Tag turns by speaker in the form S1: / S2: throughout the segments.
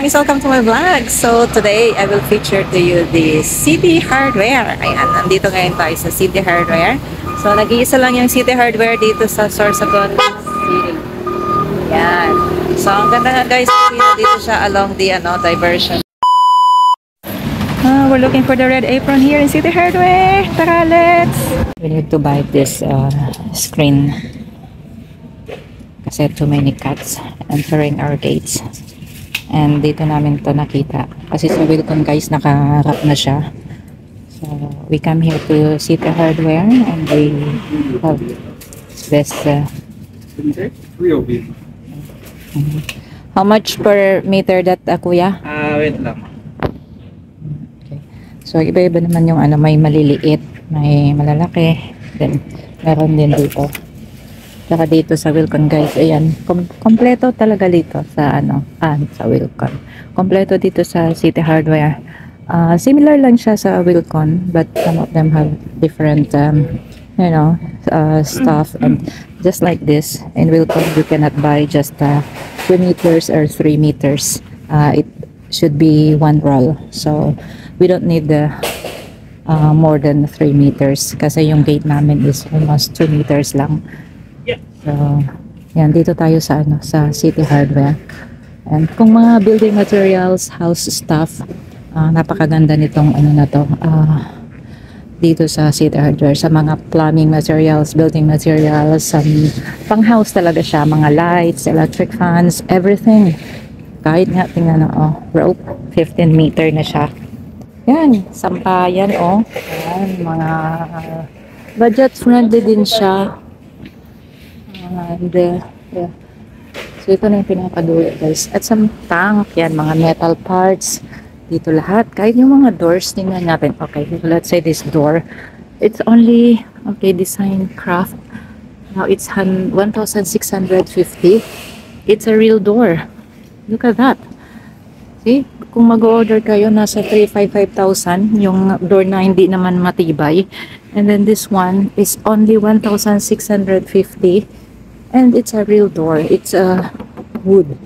S1: guys! Welcome to my vlog! So today, I will feature to you the City Hardware. Ayan, nandito ngayon tayo sa City Hardware. So nag-iisa lang yung City Hardware dito sa Sorsogon City. Ayan. So ang ganda nga guys, dito siya along the diversion. We're looking for the red apron here in City Hardware. Tara, let's! We need to buy this screen. Kasi too many cats entering our gates. And dito namin to nakita. Kasi sa Wilcon guys, nakaharap na siya. So, we come here to City Hardware and we have this. How much per meter that, kuya?
S2: Wait lang.
S1: Okay. So, iba-iba naman yung may maliliit, may malalaki. Then, meron din dito. Saka dito sa Wilcon guys, ayan, kompleto talaga dito sa sa Wilcon. Kompleto dito sa City Hardware. Similar lang siya sa Wilcon, but some of them have different, stuff. And just like this, in Wilcon, you cannot buy just 2 meters or 3 meters. It should be one roll. So, we don't need more than 3 meters kasi yung gate namin is almost 2 meters lang. So, yan, dito tayo sa sa City Hardware. And kung mga building materials, house stuff, napakaganda nitong na to. Dito sa City Hardware, sa mga plumbing materials, building materials, pang house talaga siya, mga lights, electric fans, everything. Kahit nga, tingnan rope, 15 meter na siya. Yan, sampayan, yan, mga budget friendly din siya. And yeah. So ito na yung pinakadulo guys. At some tank, yan, mga metal parts. Dito lahat. Kahit yung mga doors, tingnan natin. Okay, so let's say this door. It's only, design craft. Now it's 1,650. It's a real door. Look at that. See? Kung mag-order kayo, nasa 3,500 yung door na hindi naman matibay. And then this one is only 1,650. And it's a real door. It's a wood.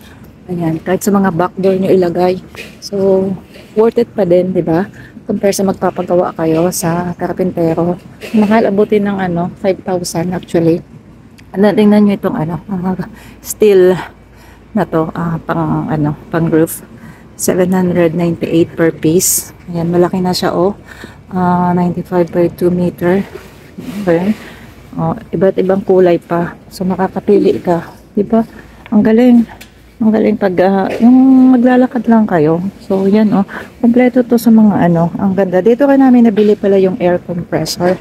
S1: Ayan. Kahit sa mga back door nyo ilagay. So, worth it pa din, di ba? Compare sa magpapagawa kayo sa karpintero. Mahal abutin ng 5,000 actually. And then, tingnan nyo itong steel na to. Pang roof. 798 per piece. Ayan, malaki na siya 95 by 2 meter. Okay. Iba't ibang kulay pa. So makakapili ka, 'di ba? Ang galing. Ang galing pag yung maglalakad lang kayo. So yan kompleto to sa mga ang ganda. Dito ka namin nabili pala yung air compressor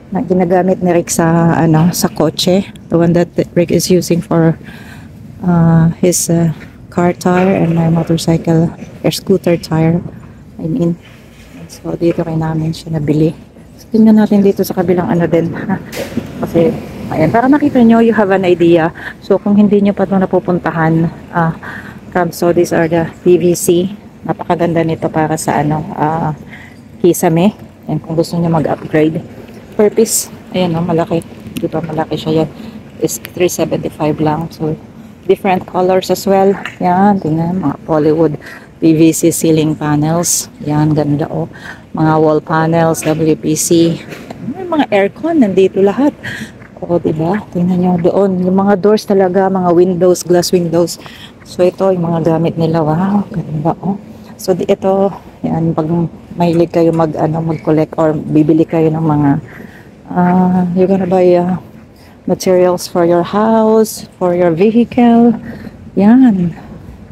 S1: na ginagamit ni Rick sa sa kotse. The one that Rick is using for his car tire and my motorcycle or scooter tire. I mean. So dito kay namin siya nabili. So, tingnan natin dito sa kabilang din. Kasi, ayan, para makita nyo, you have an idea. So, kung hindi nyo pa ito napupuntahan, so these are the PVC. Napakaganda nito para sa kisame. Ayan, kung gusto nyo mag-upgrade. Per piece, ayan malaki. Diba, malaki siya yan. Is 375 lang. So, different colors as well. Yan, tingnan, mga Polywood PVC ceiling panels. Yan, ganda mga wall panels, WPC. May mga aircon, nandito lahat. Diba? Tingnan nyo doon. Yung mga doors talaga, mga windows, glass windows. So, ito, yung mga gamit nila. Wow, ganda So, ito, yan, pag mahilig kayo mag-collect or bibili kayo ng mga you're gonna buy materials for your house, for your vehicle. Yan.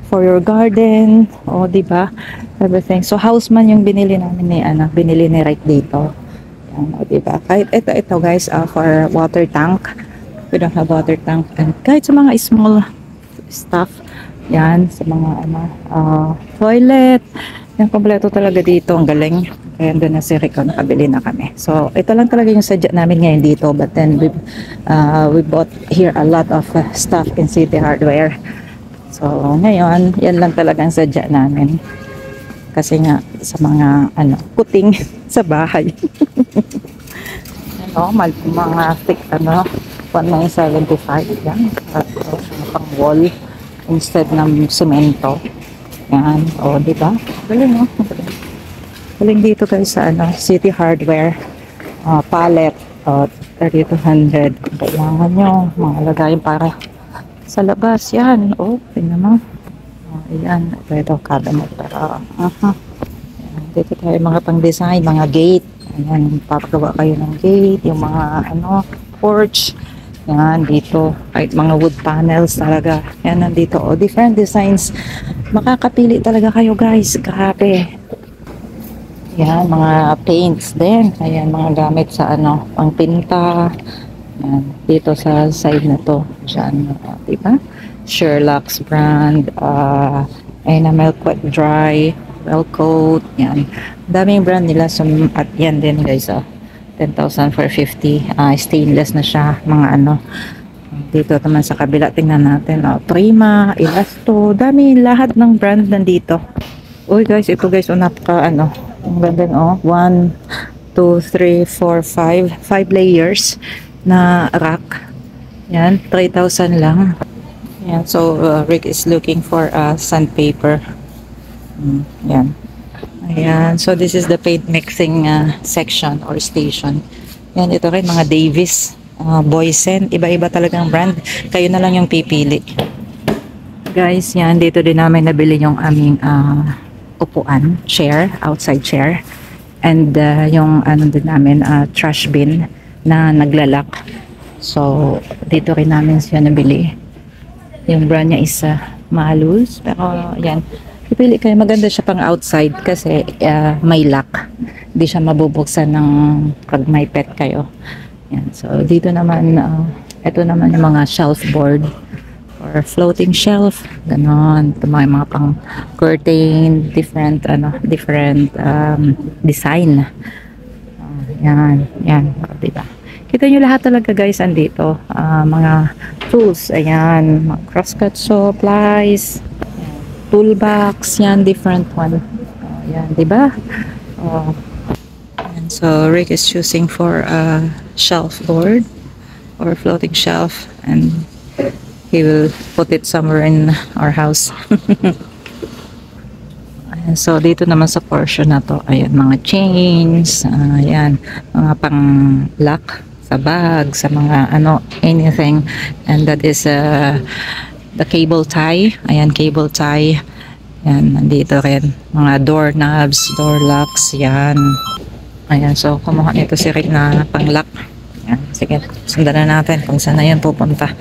S1: For your garden. Diba? Everything. So, Houseman yung binili namin binili ni Rick dito. Diba? Kahit ito guys, for water tank. We don't have water tank. And kahit sa mga small stuff, yan, sa mga toilet, yung kompleto talaga dito. Ang galing. Kaya doon na si Rico, nakabili na kami. So, ito lang talaga yung sadya namin ngayon dito. But then, we bought here a lot of stuff in City Hardware. So, ngayon, yan lang talagang sadya namin. Kasi nga, sa mga, kuting sa bahay. Mga thick, 1,975. Yan. Pang wall instead ng semento. Yan. O, di ba? Galing, no? Galing dito guys sa ano, City Hardware. Pallet. O, 3,200. Kung kailangan nyo, mga lagayin para sa labas. Yan. O, tingnan mo. O, ayan. Ito, cabinet. Pero, Ayan. Dito tayo mga pang-design, mga gate. Ayan, papagawa kayo ng gate. Yung mga, ano, porch. Yan, dito. Kahit mga wood panels talaga. Yan, nandito. O, different designs. Makakapili talaga kayo, guys. Grabe. Yan, mga paints din. Ayan, mga gamit sa, ano, pangpinta. Yan, dito sa side na to. Diyan, diba? Sherlock's brand. Enamel Wet Dry. Well-coat. Yan. Daming brand nila. At yan din, guys, 10,000 for 50. Stainless na siya. Mga ano. Dito naman sa kabila. Tingnan natin. Prima, Elasto. Dami. Lahat ng brand nandito. Uy guys. Ito guys. Napaka ano. Ang ganda. 1, 2, 3, 4, 5. 5 layers na rack. Yan. 3,000 lang. Yan. So Rick is looking for sandpaper. Yan. Ayan. So, this is the paint mixing section or station. Yan. Ito rin, mga Davis, Boysen. Iba-iba talagang brand. Kayo na lang yung pipili. Guys, yan. Dito din namin nabili yung aming upuan, chair, outside chair. And yung ano din namin, trash bin na naglalak. So, dito rin namin siya nabili. Yung brand niya is Malus. Pero, yan. Pipili kayo, maganda siya pang outside kasi may lock. Hindi siya mabubuksan ng pag may pet kayo. Yan. So, dito naman, ito naman yung mga shelf board or floating shelf. Ganon. Ito mga pang curtain, different design. Yan. Yan. Diba? Kita nyo lahat talaga guys andito. Mga tools. Ayan. Mga crosscut supplies. Toolbox, yan, different one. Yan, diba? And so, Rick is choosing for a shelf board or floating shelf and he will put it somewhere in our house. And so, dito naman sa portion na to, ayan, mga chains, ayan, mga pang lock sa bag, sa mga ano, anything. And that is the cable tie. Ayan, cable tie. Yan, nandito rin. Mga door knobs, door locks. Yan. Ayan, so kumuha nito si Rick na pang-lock. Yan, sige, sundan na natin kung saan na yan pupunta.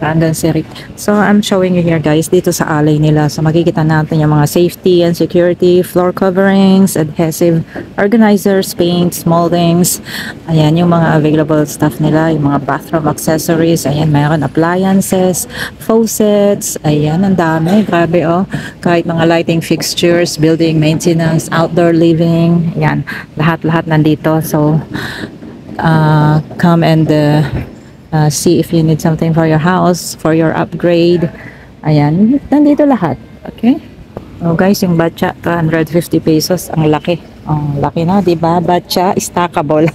S1: Saan doon si Rick? So, I'm showing you here guys, dito sa alley nila. So, makikita natin yung mga safety and security, floor coverings, adhesive organizers, paints, moldings. Ayan, yung mga available stuff nila, yung mga bathroom accessories. Ayan, mayroon appliances, faucets. Ayan, ang dami. Grabe, oh. Kahit mga lighting fixtures, building maintenance, outdoor living. Ayan, lahat-lahat nandito. So, come and see if you need something for your house, for your upgrade. Ayan, nandito lahat. Okay? Oh guys, yung batcha, 250 pesos. Ang laki. Ang laki na, di ba? Batcha, stackable.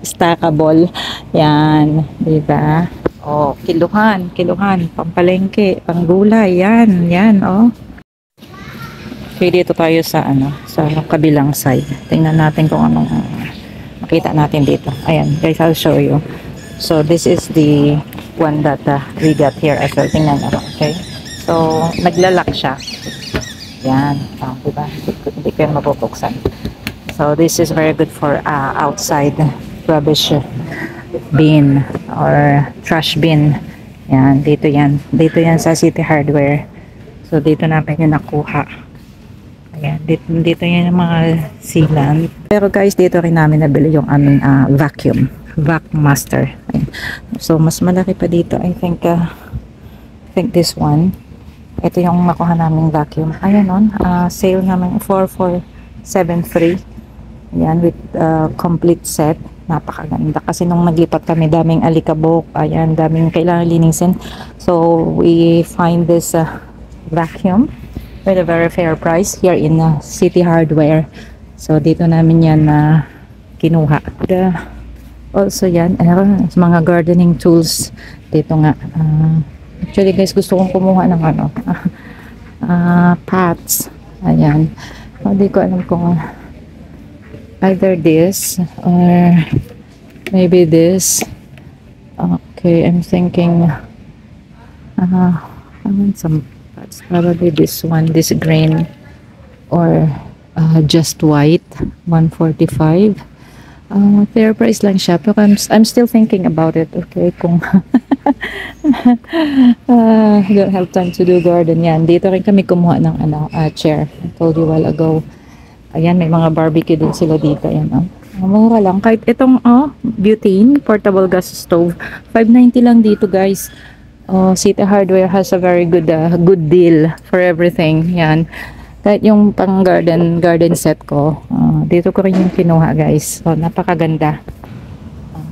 S1: Stackable. Yan, di ba? Oh, kiluhan, pampalengke, panggulay. Yan, yan, oh. Okay, dito tayo sa ano, sa kabilang side. Tingnan natin kung anong makita natin dito. Ayan, guys, I'll show you. So, this is the one that we got here as well. Tingnan natin, okay? So, naglalak siya. Yan. Diba? Hindi ko yan mapupuksan. So, this is very good for outside rubbish bin or trash bin. Yan. Dito yan. Dito yan sa City Hardware. So, dito namin yung nakuha. Ayan. Dito yan yung mga sealant. Pero guys, dito rin namin nabili yung aming vacuum. Vac Master. Ayan. So, mas malaki pa dito. I think this one. Ito yung nakuha naming vacuum. Ayan nun. Sale namin 4,473. Ayan, with complete set. Napakaganda. Kasi nung naglipat kami, daming alikabok. Ayan, daming kailangan linisin. So, we find this vacuum with a very fair price here in City Hardware. So, dito namin yan kinuha. Also yan, mga gardening tools dito nga. Actually guys, gusto kong kumuha ng ano, pads. Ayan. Hindi ko alam kung either this or maybe this. Okay, I'm thinking I want some pads. Probably this one, this green or just white, 145. Fair price lang siya. Pero I'm still thinking about it. Okay, kung don't have time to do garden yan. Dito rin kami kumuha ng chair. I told you a while ago. Ayan, may mga barbecue din sila dito. Ayan, mura lang. Kahit itong, butane, portable gas stove. 590 lang dito, guys. City Hardware has a very good deal for everything. Yan. Kahit yung pang garden set ko, dito ko rin yung kinuha, guys. So, napakaganda.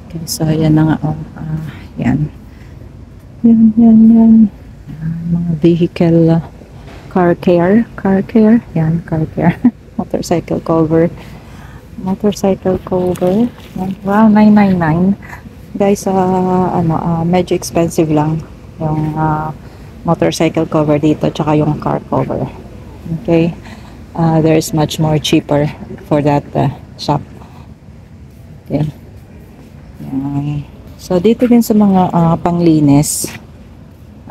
S1: Okay, so, yan na nga. Yan. Yan. Mga vehicle, car care. Yan, car care. Motorcycle cover. Wow, 999. Guys, medyo expensive lang yung motorcycle cover dito, tsaka yung car cover. Okay, there's much more cheaper for that shop. Okay. So dito din sa mga panglinis,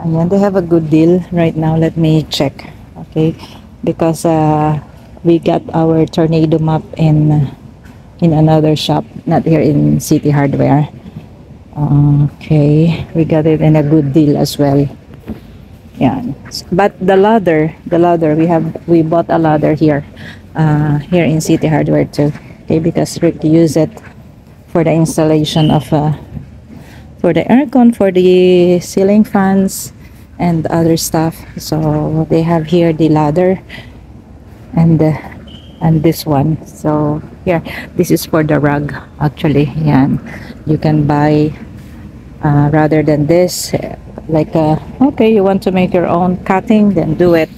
S1: ayan, they have a good deal right now. Let me check. Okay, because we got our tornado mop in another shop, not here in City Hardware. Okay, we got it in a good deal as well. Yeah, but the ladder we bought a ladder here in City Hardware too. Okay, because Rick used it for the installation of for the aircon, for the ceiling fans and other stuff. So they have here the ladder and this one. So here, this is for the rug actually. Yan, you can buy rather than this, like okay, you want to make your own cutting, then do it.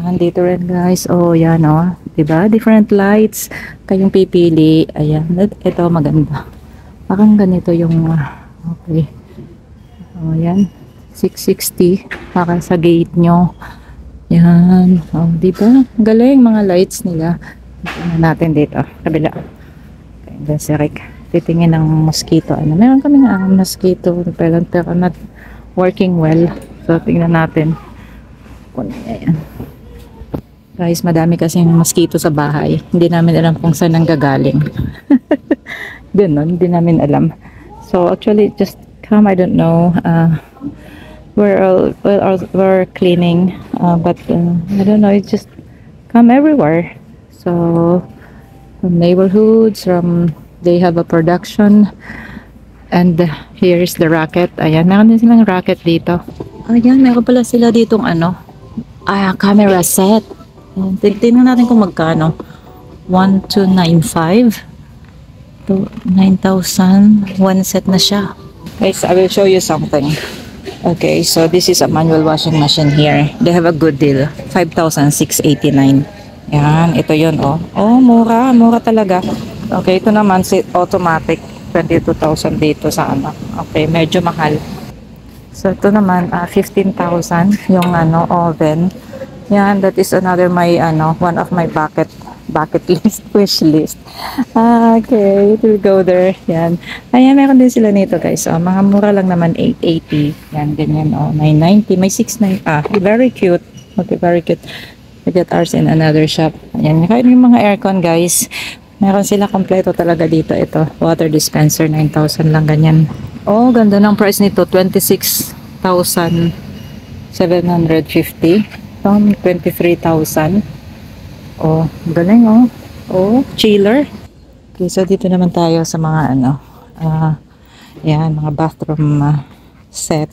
S1: Yan, dito rin guys. Oh yan, diba, different lights kayong pipili. Ayan, ito maganda, parang ganito yung okay. Yan, 660 para sa gate nyo. Yan. Diba? Galing mga lights nila. Tingnan natin dito. Kabila. Okay, then si Rick. Titingin ng mosquito. Meron kaming mosquito. Pero not working well. So, tingnan natin. Ayan. Guys, madami kasing mosquito sa bahay. Hindi namin alam kung saan nanggagaling. Ganun. Hindi namin alam. So, actually, just come. I don't know. We're cleaning, but I don't know, it just come everywhere. So from neighborhoods, they have a production, and here's the racket. Ayan, meron din silang racket dito. Ayan, meron pala sila ditong camera set. Tingnan natin kung magkano. 1,295 to 9,000. One set na siya. Guys, I will show you something. Okay, so this is a manual washing machine here. They have a good deal. 5,689. Yan, ito yun, mura talaga. Okay, ito naman si automatic. 22,000 dito sa Okay, medyo mahal. So ito naman, 15,000 yung oven. Yan, that is another one of my bucket list, wish list. Okay, it will go there. Yan. Ayan, meron din sila nito guys. Mga mura lang naman, 880. Yan, ganyan. 990. May 690. Very cute. Okay, very cute. We get ours in another shop. Ayan, kahit yung mga aircon guys, meron sila kompleto talaga dito. Ito, water dispenser, 9,000 lang ganyan. Ganda ng price nito. 26,750 from 23,000. Galing chiller. Okay, so dito naman tayo sa mga yan, mga bathroom set,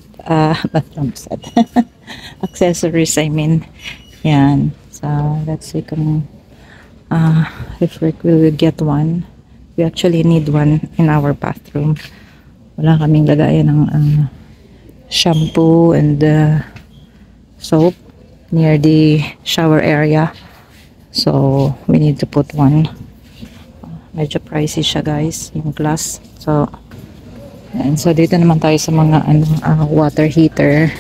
S1: accessories, I mean. Yan. So, let's see kung if we will get one. We actually need one in our bathroom. Wala kaming lagayan ng shampoo and soap near the shower area. So, we need to put one. Medyo pricey siya guys, yung glass. So, and so dito naman tayo sa mga water heater.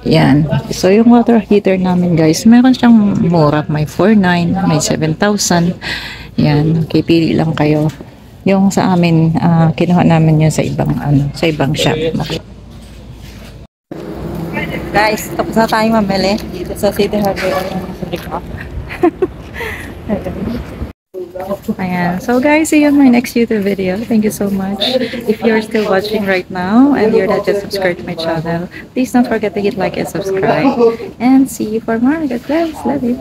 S1: Yan. So, yung water heater namin guys, meron siyang mura. May 4,900, may 7,000. Yan. Kipili lang kayo. Yung sa amin, kinuha namin yun sa ibang, sa ibang shop. Guys, tapos na tayo mamili dito sa City Hardware. Ayan. So guys, see you in my next YouTube video. Thank you so much. If you're still watching right now and you're not yet subscribed to my channel, please don't forget to hit like and subscribe. And see you for more. God bless. Love you.